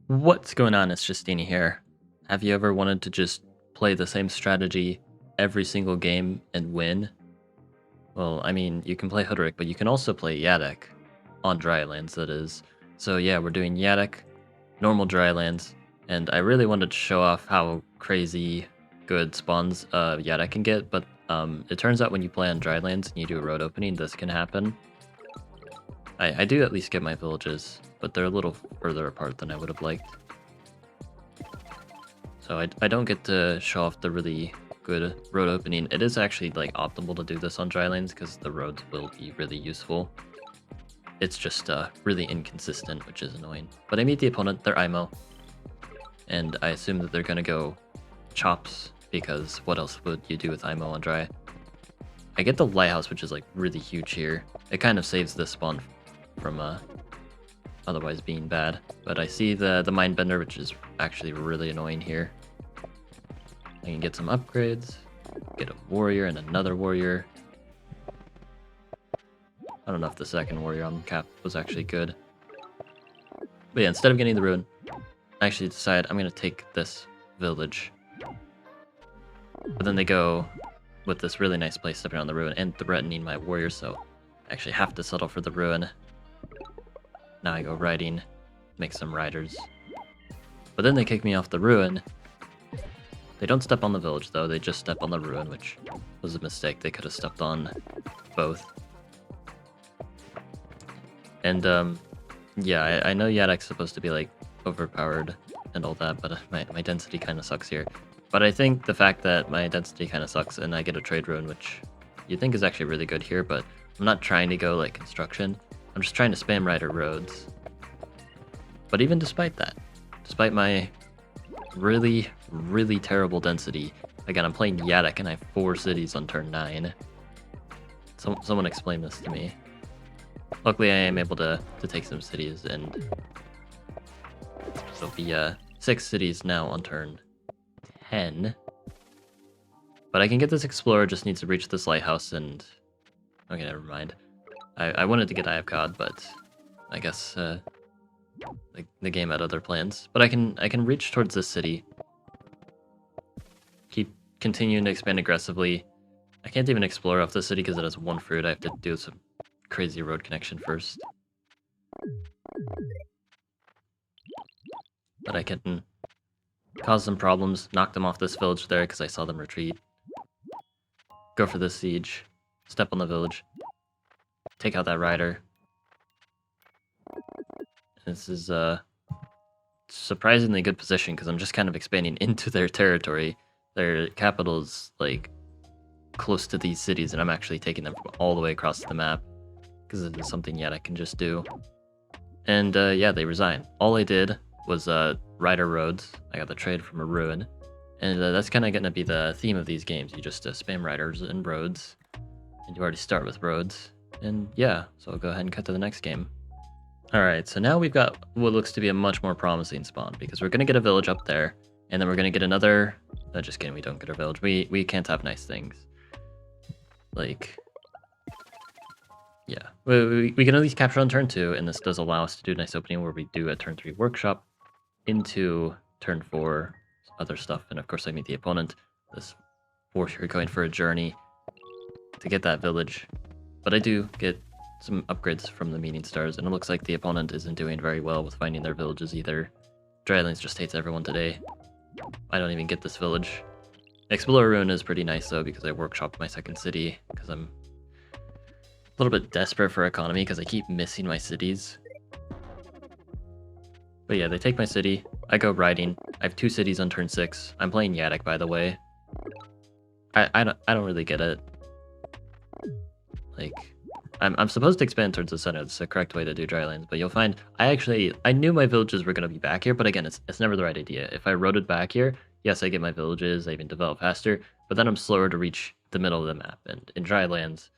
What's going on? It's Justeeni here. Have you ever wanted to just play the same strategy every single game and win? Well, I mean, you can play Hoodrick, but you can also play Yadek on Drylands, that is. So yeah, we're doing Yadek, normal Drylands, and I really wanted to show off how crazy good spawns Yadek can get, but it turns out when you play on Drylands and you do a road opening, this can happen. I do at least get my villages, but they're a little further apart than I would have liked. So I don't get to show off the really good road opening. It is actually like optimal to do this on Drylands because the roads will be really useful. It's just really inconsistent, which is annoying. But I meet the opponent, they're IMO, and I assume that they're gonna go chops because what else would you do with IMO on Dry? I get the lighthouse, which is like really huge here. It kind of saves this spawn from otherwise being bad. But I see the Mindbender, which is actually really annoying here. I can get some upgrades, get a warrior and another warrior. I don't know if the second warrior on cap was actually good. But yeah, instead of getting the ruin, I actually decide I'm going to take this village. But then they go with this really nice place stepping on the ruin and threatening my warrior, so I actually have to settle for the ruin. Now I go riding, make some riders. But then they kick me off the ruin. They don't step on the village though, they just step on the ruin, which was a mistake. They could have stepped on both. And yeah, I know Yadek's supposed to be like overpowered and all that, but my density kind of sucks here. But I think the fact that my density kind of sucks and I get a trade ruin, which you think is actually really good here, but I'm not trying to go like construction. I'm just trying to spam rider roads. But even despite that, despite my really, really terrible density, again, I'm playing Yadek and I have 4 cities on turn 9. Someone explain this to me. Luckily, I am able to take some cities, and it'll be 6 cities now on turn 10. But I can get this explorer, just needs to reach this lighthouse, and okay, never mind. I wanted to get Eye of God, but I guess the game had other plans. But I can reach towards this city. Keep continuing to expand aggressively. I can't even explore off the city because it has 1 fruit. I have to do some crazy road connection first. But I can cause some problems, knock them off this village there because I saw them retreat. Go for this siege, step on the village, take out that rider. This is a surprisingly good position because I'm just kind of expanding into their territory. Their capital is like close to these cities, and I'm actually taking them from all the way across the map because it is something yet I can just do. And yeah, they resign. All I did was rider roads. I got the trade from a ruin, and that's kind of going to be the theme of these games. You just spam riders and roads, and you already start with roads. And yeah, so I'll go ahead and cut to the next game. Alright, so now we've got what looks to be a much more promising spawn, because we're going to get a village up there, and then we're going to get another... No, just kidding, we don't get a village. We can't have nice things. Like... Yeah, we can at least capture on turn 2, and this does allow us to do a nice opening where we do a turn 3 workshop into turn 4 other stuff, and of course I meet the opponent. This warrior going for a journey to get that village. But I do get some upgrades from the meeting stars, and it looks like the opponent isn't doing very well with finding their villages either. Drylands just hates everyone today. I don't even get this village. Explorer Ruin is pretty nice though, because I workshopped my second city, because I'm a little bit desperate for economy, because I keep missing my cities. But yeah, they take my city, I go riding. I have 2 cities on turn 6. I'm playing Yadek, by the way. I don't really get it. Like, I'm supposed to expand towards the center. It's the correct way to do Drylands, but you'll find I knew my villages were going to be back here, but again, it's never the right idea. If I roaded back here, yes, I get my villages, I even develop faster, but then I'm slower to reach the middle of the map. And in Drylands,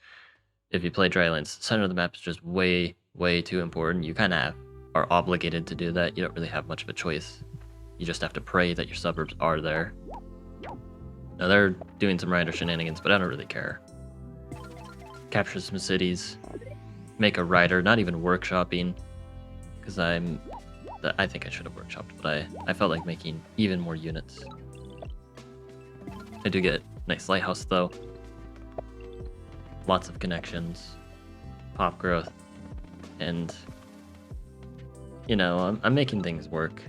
if you play Drylands, center of the map is just way, way too important. You kind of are obligated to do that. You don't really have much of a choice. You just have to pray that your suburbs are there. Now they're doing some rider shenanigans, but I don't really care. Capture some cities, make a rider, not even workshopping, because I'm I think I should have workshopped, but I felt like making even more units. I do get nice lighthouse though. Lots of connections, pop growth, and you know, I'm making things work.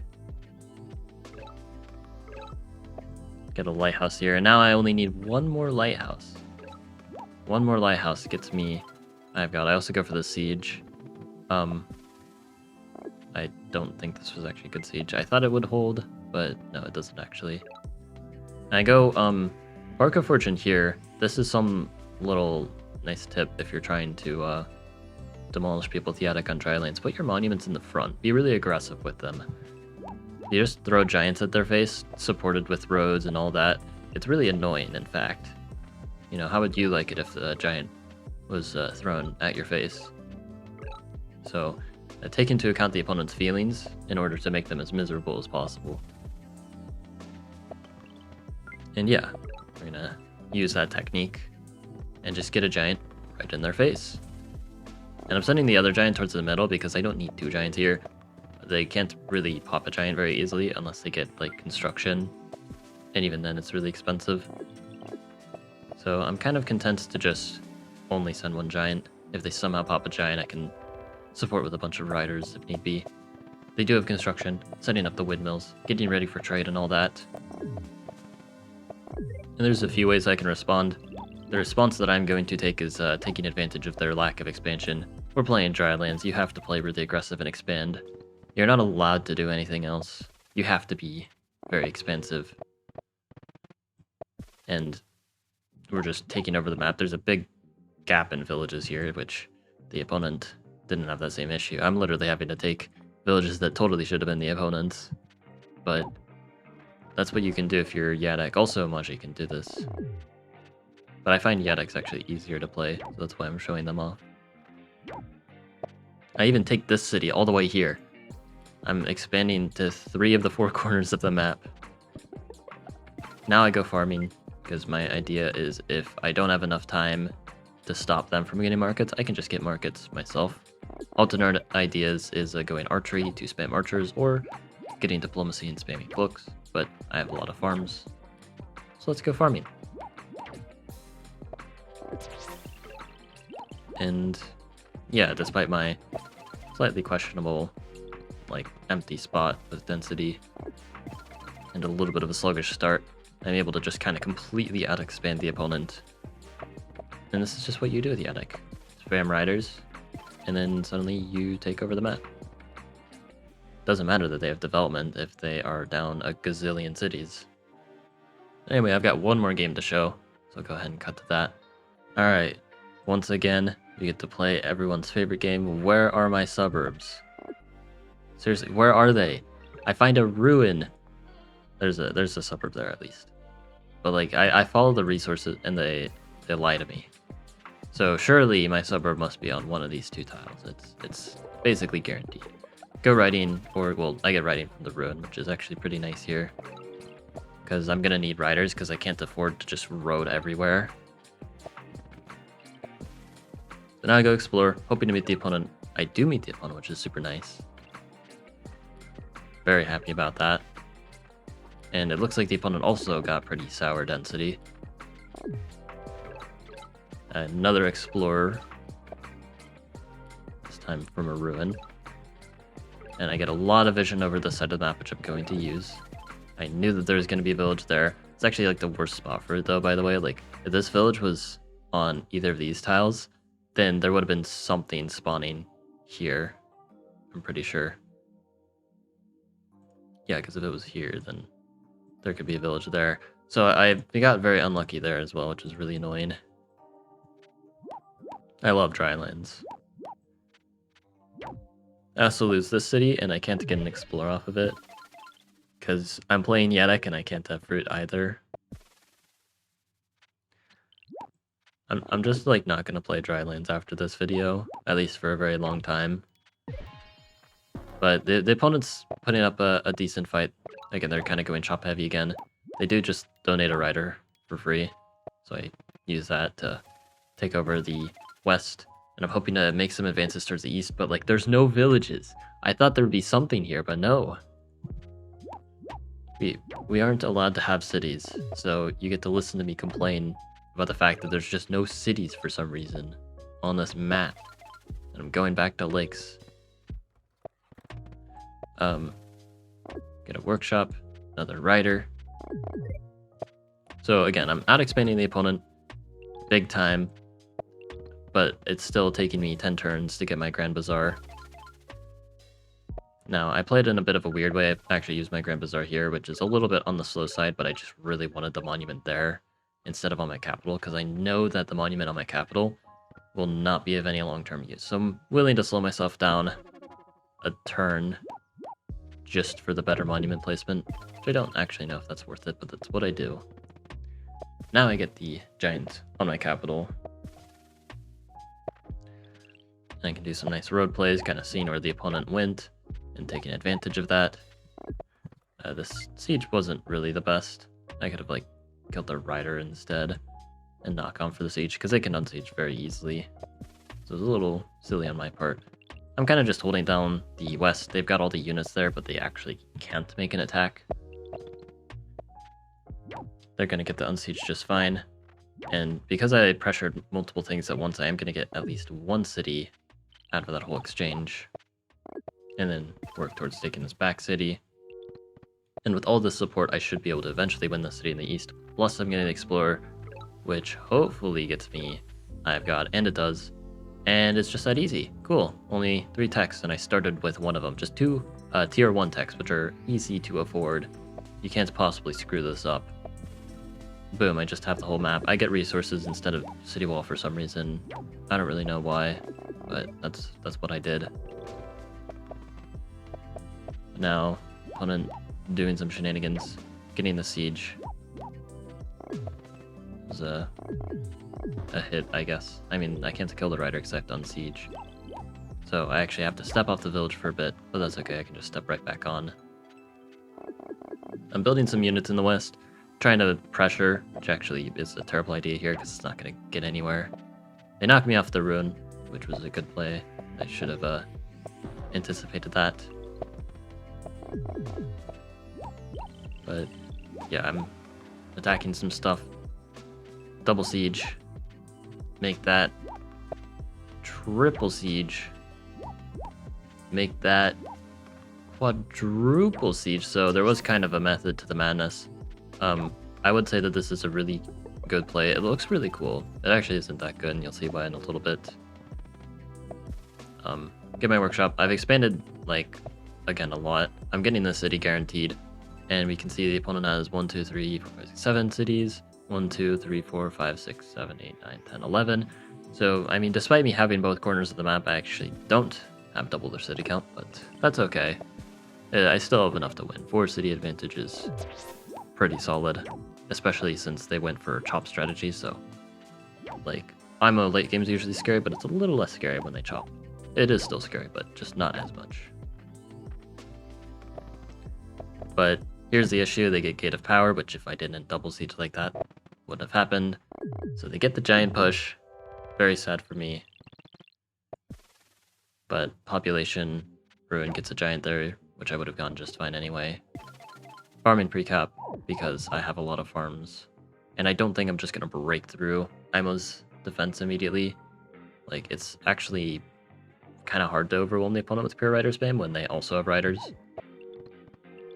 Get a lighthouse here, and now I only need one more lighthouse. One more lighthouse gets me. I also go for the siege. I don't think this was actually a good siege. I thought it would hold, but no, it doesn't actually. And I go Bark of Fortune here. This is some little nice tip if you're trying to demolish people with Yadok on Drylands. Put your monuments in the front. Be really aggressive with them. You just throw giants at their face, supported with roads and all that. It's really annoying, in fact. You know, how would you like it if the giant was thrown at your face? So, take into account the opponent's feelings in order to make them as miserable as possible. And yeah, we're gonna use that technique and just get a giant right in their face. And I'm sending the other giant towards the middle because I don't need two giants here. They can't really pop a giant very easily unless they get like construction, and even then it's really expensive. So I'm kind of content to just only send one giant. If they somehow pop a giant, I can support with a bunch of riders if need be. They do have construction, setting up the windmills, getting ready for trade and all that. And there's a few ways I can respond. The response that I'm going to take is taking advantage of their lack of expansion. We're playing Drylands, you have to play really aggressive and expand. You're not allowed to do anything else. You have to be very expansive. And we're just taking over the map. There's a big gap in villages here, which the opponent didn't have that same issue. I'm literally having to take villages that totally should have been the opponent's. But that's what you can do if you're Yadok. Also, Maji can do this. But I find Yadok's actually easier to play, so that's why I'm showing them off. I even take this city all the way here. I'm expanding to 3 of the 4 corners of the map. Now I go farming, because my idea is if I don't have enough time to stop them from getting markets, I can just get markets myself. Alternate ideas is going archery to spam archers, or getting diplomacy and spamming books, but I have a lot of farms. So let's go farming. And yeah, despite my slightly questionable like empty spot with density and a little bit of a sluggish start, I'm able to just kind of completely out-expand the opponent. And this is just what you do with Yadok. Spam riders, and then suddenly you take over the map. Doesn't matter that they have development if they are down a gazillion cities. Anyway, I've got one more game to show, so I'll go ahead and cut to that. Alright, once again, we get to play everyone's favorite game, Where Are My Suburbs? Seriously, where are they? I find a ruin. There's a suburb there at least. But like I follow the resources and they lie to me. So surely my suburb must be on one of these 2 tiles. It's basically guaranteed. Go riding, or well, I get riding from the ruin, which is actually pretty nice here. Because I'm gonna need riders because I can't afford to just road everywhere. So now I go explore, hoping to meet the opponent. I do meet the opponent, which is super nice. Very happy about that. And it looks like the opponent also got pretty sour density. Another explorer. This time from a ruin. And I get a lot of vision over the side of the map, which I'm going to use. I knew that there was going to be a village there. It's actually like the worst spot for it though, by the way. Like, if this village was on either of these tiles, then there would have been something spawning here. I'm pretty sure. Yeah, because if it was here, then there could be a village there. So I got very unlucky there as well, which is really annoying. I love Drylands. I also lose this city, and I can't get an Explorer off of it. Because I'm playing Yadok, and I can't have fruit either. I'm just, like, not going to play Drylands after this video, at least for a very long time. But the opponent's putting up a decent fight. Again, they're kind of going chop heavy again. They do just donate a rider for free, so I use that to take over the west And I'm hoping to make some advances towards the east, but like there's no villages. I thought there would be something here, but no. We aren't allowed to have cities, so you get to listen to me complain about the fact that there's just no cities for some reason on this map. And I'm going back to lakes. Get a workshop, another rider. So again, I'm out expanding the opponent big time, but it's still taking me 10 turns to get my Grand Bazaar. Now, I played in a bit of a weird way. I actually used my Grand Bazaar here, which is a little bit on the slow side, but I just really wanted the monument there instead of on my capital, because I know that the monument on my capital will not be of any long-term use. So I'm willing to slow myself down a turn just for the better monument placement, which I don't actually know if that's worth it, but that's what I do. Now I get the giant on my capital. And I can do some nice road plays, kind of seeing where the opponent went and taking advantage of that. This siege wasn't really the best. I could have like killed the rider instead and not gone for the siege, because they can unsiege very easily. So it was a little silly on my part. I'm kind of just holding down the west. They've got all the units there, but they actually can't make an attack. They're going to get the unsiege just fine. And because I pressured multiple things at once, I am going to get at least one city out of that whole exchange. And then work towards taking this back city. And with all this support, I should be able to eventually win the city in the east. Plus, I'm going to explore, which hopefully gets me I've got, and it does. And it's just that easy. Cool. Only 3 techs, and I started with one of them. Just 2 tier 1 techs, which are easy to afford. You can't possibly screw this up. Boom, I just have the whole map. I get resources instead of city wall for some reason. I don't really know why, but that's what I did. Now, opponent doing some shenanigans, getting the siege. It was a hit, I guess. I mean, I can't kill the rider because I have to unsiege. So I actually have to step off the village for a bit, but that's okay, I can just step right back on. I'm building some units in the west, trying to pressure, which actually is a terrible idea here because it's not going to get anywhere. They knocked me off the ruin, which was a good play. I should have anticipated that. But yeah, I'm attacking some stuff. Double siege. Make that triple siege. Make that quadruple siege. So there was kind of a method to the madness. I would say that this is a really good play. It looks really cool. It actually isn't that good, and you'll see why in a little bit. Get my workshop. I've expanded, like, again, a lot. I'm getting the city guaranteed, and we can see the opponent has 1, 2, 3, 4, 5, 6, 7 cities. 1, 2, 3, 4, 5, 6, 7, 8, 9, 10, 11. So, I mean, despite me having both corners of the map, I actually don't have double their city count, but that's okay. I still have enough to win. 4 city advantage is pretty solid, especially since they went for chop strategy, so, like, I'm a late game's usually scary, but it's a little less scary when they chop. It is still scary, but just not as much. But here's the issue, they get Gate of Power, which if I didn't double siege like that, wouldn't have happened. So they get the giant push. Very sad for me. But population, Ruin gets a giant there, which I would have gone just fine anyway. Farming pre-cap, because I have a lot of farms. And I don't think I'm just going to break through Imo's defense immediately. Like, it's actually kind of hard to overwhelm the opponent with pure rider spam when they also have riders.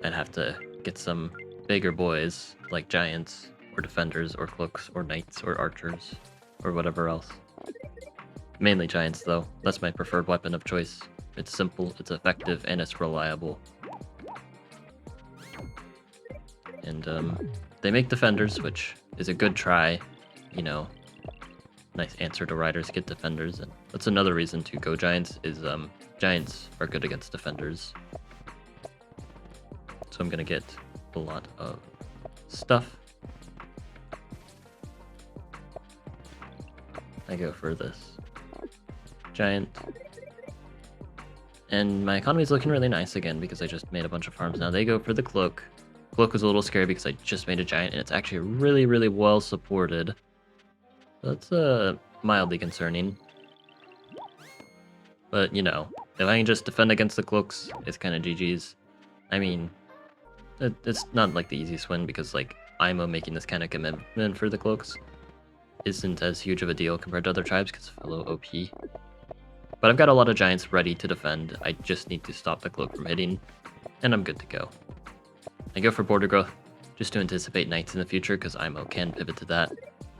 I'd have to get some bigger boys, like giants, or defenders, or cloaks, or knights, or archers, or whatever else. Mainly giants, though. That's my preferred weapon of choice. It's simple, it's effective, and it's reliable. And they make defenders, which is a good try. You know, nice answer to riders, get defenders, and that's another reason to go giants, is giants are good against defenders. So I'm gonna get a lot of stuff. I go for this giant. And my economy is looking really nice again because I just made a bunch of farms. Now they go for the cloak. Cloak was a little scary because I just made a giant and it's actually really, really well supported. That's mildly concerning. But, you know, if I can just defend against the cloaks, it's kind of GG's. I mean, it's not like the easiest win because, like, IMO making this kind of commitment for the cloaks isn't as huge of a deal compared to other tribes because of low OP. But I've got a lot of giants ready to defend. I just need to stop the cloak from hitting, and I'm good to go. I go for border growth just to anticipate knights in the future because IMO can pivot to that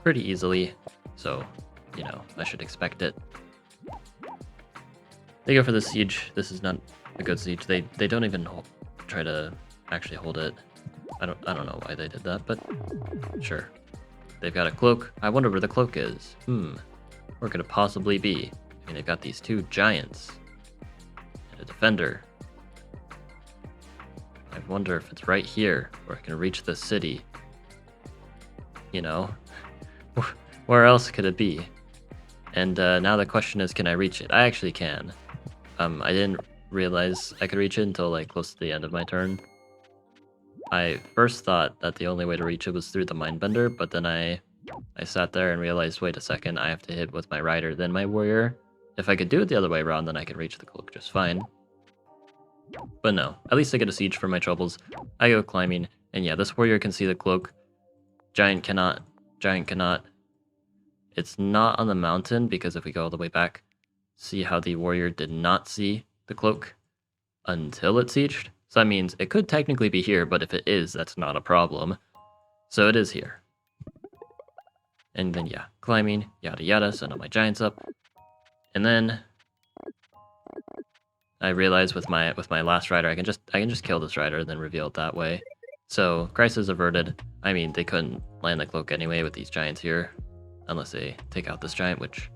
pretty easily. So, you know, I should expect it. They go for the siege. This is not a good siege. They don't even try to actually hold it. I don't know why they did that, but sure. They've got a cloak. I wonder where the cloak is. Where could it possibly be? I mean, they've got these two giants and a defender. I wonder if it's right here where I can reach the city. You know, where else could it be? And now the question is, can I reach it? I actually can. I didn't realize I could reach it until like close to the end of my turn. I first thought that the only way to reach it was through the Mindbender, but then I sat there and realized, wait a second, I have to hit with my rider, then my warrior. If I could do it the other way around, then I could reach the cloak just fine. But no, at least I get a siege for my troubles. I go climbing, and yeah, this warrior can see the cloak. Giant cannot. Giant cannot. It's not on the mountain, because if we go all the way back, see how the warrior did not see the cloak until it sieged? So that means it could technically be here, but if it is, that's not a problem. So it is here. And then yeah, climbing, yada yada, send all my giants up. And then I realized with my last rider, I can just kill this rider and then reveal it that way. So crisis averted. I mean, they couldn't land the cloak anyway with these giants here, unless they take out this giant, which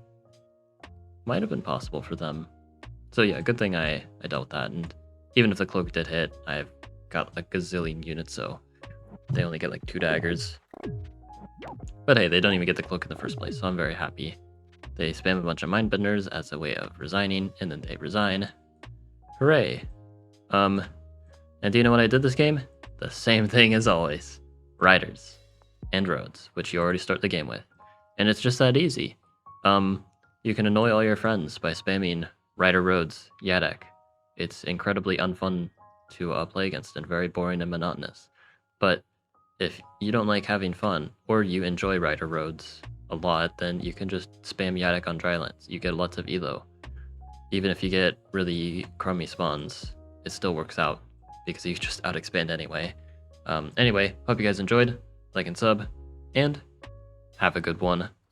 might have been possible for them. So yeah, good thing I dealt with that. And even if the cloak did hit, I've got a gazillion units, so they only get like 2 daggers. But hey, they don't even get the cloak in the first place, so I'm very happy. They spam a bunch of mindbenders as a way of resigning, and then they resign. Hooray. And do you know what I did this game? The same thing as always. Riders. And roads, which you already start the game with. And it's just that easy. You can annoy all your friends by spamming rider roads, Yadek. It's incredibly unfun to play against and very boring and monotonous. But if you don't like having fun, or you enjoy rider roads a lot, then you can just spam Yadek on Drylands. You get lots of ELO. Even if you get really crummy spawns, it still works out, because you just out-expand anyway. Anyway, hope you guys enjoyed. Like and sub, and have a good one.